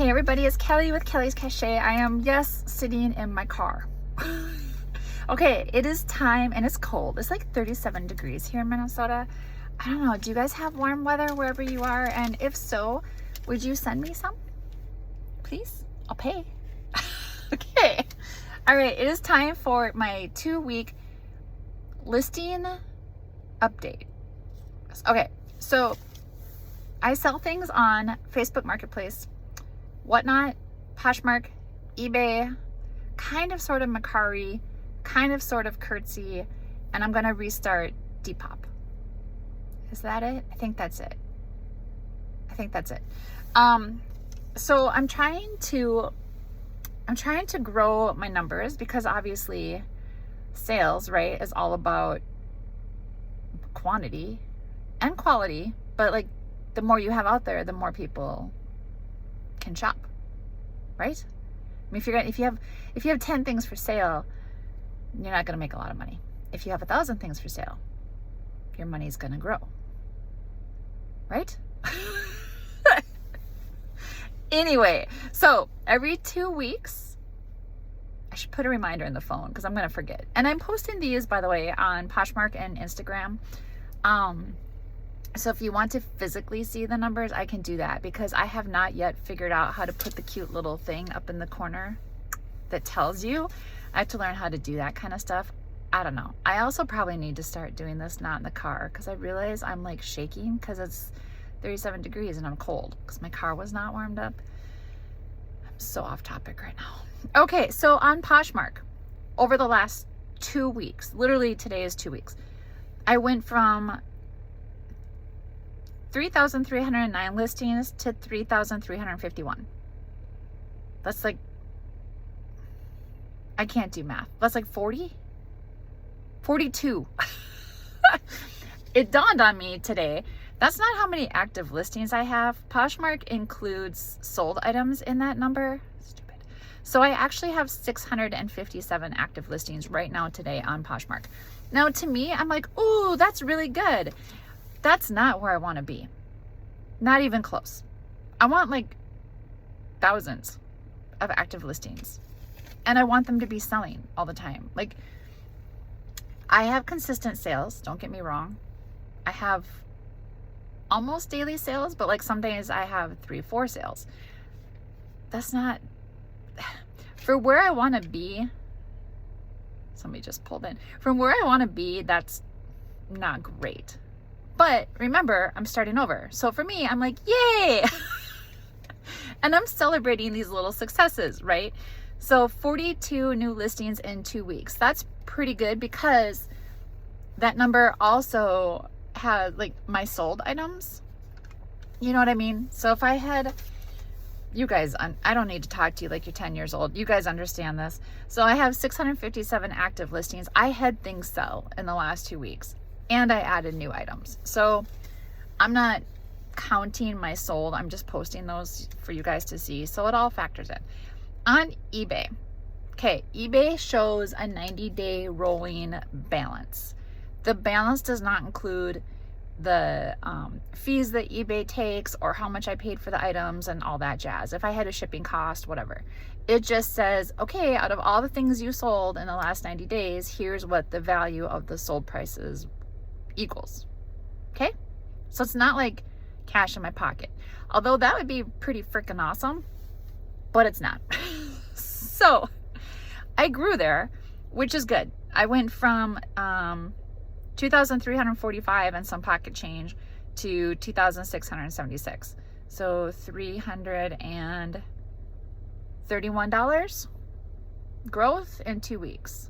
Hey everybody, it's Kelly with Kelly's Cachet. I am, yes, sitting in my car. Okay, it is time and it's cold. It's like 37 degrees here in Minnesota. I don't know, do you guys have warm weather wherever you are? And if so, would you send me some? Please? I'll pay. Okay. All right, it is time for my 2-week listing update. Okay, so I sell things on Facebook Marketplace, Whatnot, Poshmark, eBay, kind of sort of Mercari, kind of sort of Curtsy, and I'm gonna restart Depop. Is that it? I think that's it. So I'm trying to grow my numbers because obviously sales, right, is all about quantity and quality, but like the more you have out there, the more people can shop, right? I mean, if you have 10 things for sale, you're not going to make a lot of money. If you have 1,000 things for sale, your money's going to grow, right? Anyway, so every 2 weeks, I should put a reminder in the phone because I'm going to forget. And I'm posting these, by the way, on Poshmark and Instagram. So if you want to physically see the numbers, I can do that because I have not yet figured out how to put the cute little thing up in the corner that tells you. I have to learn how to do that kind of stuff. I don't know. I also probably need to start doing this not in the car because I realize I'm like shaking because it's 37 degrees and I'm cold because my car was not warmed up. I'm so off topic right now. Okay, so on Poshmark, over the last 2 weeks, literally today is 2 weeks, I went from 3,309 listings to 3,351. That's like, I can't do math. That's like 42. It dawned on me today, that's not how many active listings I have. Poshmark includes sold items in that number. Stupid. So I actually have 657 active listings right now today on Poshmark. Now to me, I'm like, ooh, that's really good. That's not where I want to be. Not even close. I want like thousands of active listings. And I want them to be selling all the time. Like, I have consistent sales, don't get me wrong. I have almost daily sales, but like some days I have 3-4 sales. That's not, for where I want to be, somebody just pulled in. From where I want to be, that's not great. But remember, I'm starting over. So for me, I'm like, yay! And I'm celebrating these little successes, right? So 42 new listings in 2 weeks. That's pretty good because that number also has like my sold items. You know what I mean? So if I had, you guys, I don't need to talk to you like you're 10 years old. You guys understand this. So I have 657 active listings. I had things sell in the last 2 weeks. And I added new items. So I'm not counting my sold. I'm just posting those for you guys to see. So it all factors in. On eBay. Okay, eBay shows a 90-day rolling balance. The balance does not include the fees that eBay takes or how much I paid for the items and all that jazz. If I had a shipping cost, whatever. It just says, okay, out of all the things you sold in the last 90 days, here's what the value of the sold prices equals. Okay? So it's not like cash in my pocket. Although that would be pretty freaking awesome, but it's not. So I grew there, which is good. I went from 2,345 and some pocket change to 2,676. So $331 growth in 2 weeks.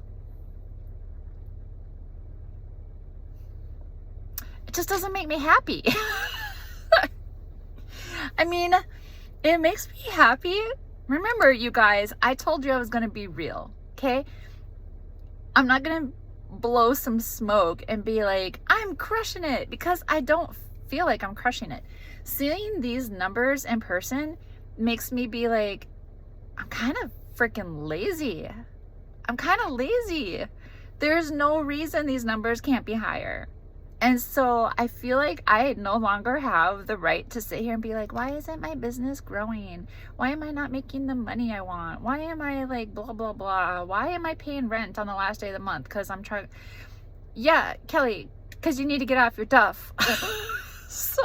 It just doesn't make me happy. I mean, it makes me happy. Remember, you guys, I told you I was going to be real, okay? I'm not going to blow some smoke and be like, I'm crushing it, because I don't feel like I'm crushing it. Seeing these numbers in person makes me be like, I'm kind of freaking lazy. There's no reason these numbers can't be higher. And so I feel like I no longer have the right to sit here and be like, why isn't my business growing? Why am I not making the money I want? Why am I like blah, blah, blah? Why am I paying rent on the last day of the month? Because I'm trying. Yeah, Kelly, because you need to get off your duff. So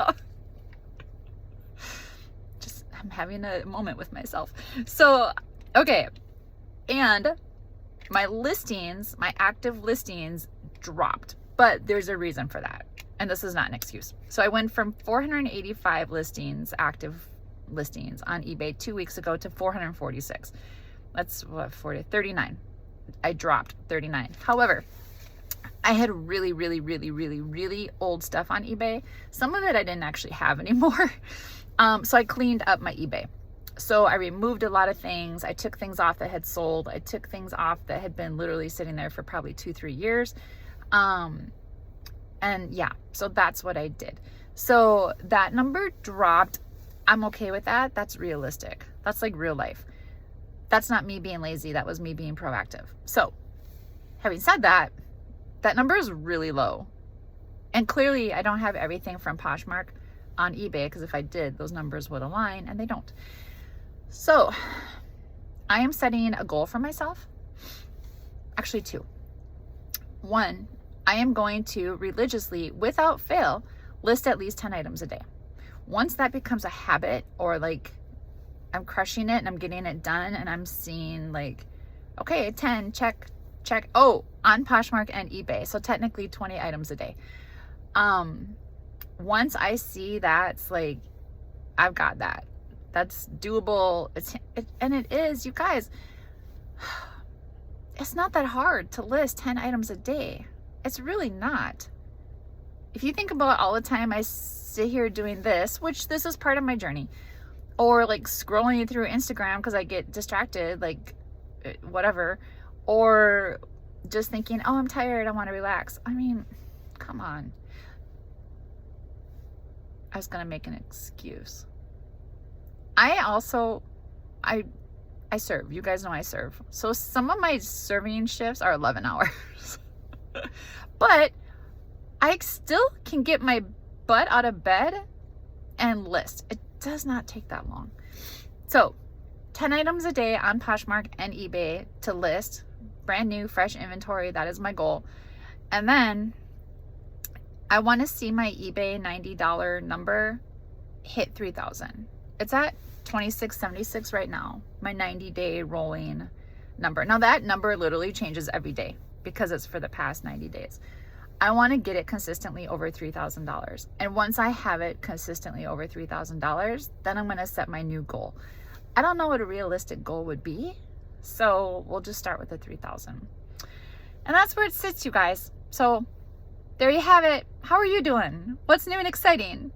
just, I'm having a moment with myself. So, okay. And my listings, my active listings dropped. But there's a reason for that. And this is not an excuse. So I went from 485 listings, active listings on eBay 2 weeks ago to 446. That's what, 39. I dropped 39. However, I had really, really, really, really, really old stuff on eBay. Some of it I didn't actually have anymore. So I cleaned up my eBay. So I removed a lot of things. I took things off that had sold. I took things off that had been literally sitting there for probably 2-3 years. And yeah, so that's what I did. So that number dropped. I'm okay with that. That's realistic. That's like real life. That's not me being lazy. That was me being proactive. So having said that, that number is really low. And clearly I don't have everything from Poshmark on eBay, because if I did, those numbers would align, and they don't. So I am setting a goal for myself. Actually, 2. 1, I am going to religiously, without fail, list at least 10 items a day. Once that becomes a habit, or like I'm crushing it and I'm getting it done and I'm seeing like, okay, 10, check. Oh, on Poshmark and eBay. So technically 20 items a day. Once I see that's like, I've got that. That's doable. And it is, you guys, it's not that hard to list 10 items a day. It's really not. If you think about all the time I sit here doing this, which this is part of my journey, or like scrolling through Instagram because I get distracted, like whatever, or just thinking, oh, I'm tired, I want to relax. I mean, come on. I was gonna make an excuse. I serve. You guys know I serve. So some of my serving shifts are 11 hours. But I still can get my butt out of bed and list. It does not take that long. So 10 items a day on Poshmark and eBay to list. Brand new, fresh inventory. That is my goal. And then I want to see my eBay $90 number hit 3,000. It's at 2676 right now, my 90-day rolling number. Now that number literally changes every day because it's for the past 90 days. I want to get it consistently over $3,000. And once I have it consistently over $3,000, then I'm going to set my new goal. I don't know what a realistic goal would be, so we'll just start with the 3,000. And that's where it sits, you guys. So there you have it. How are you doing? What's new and exciting?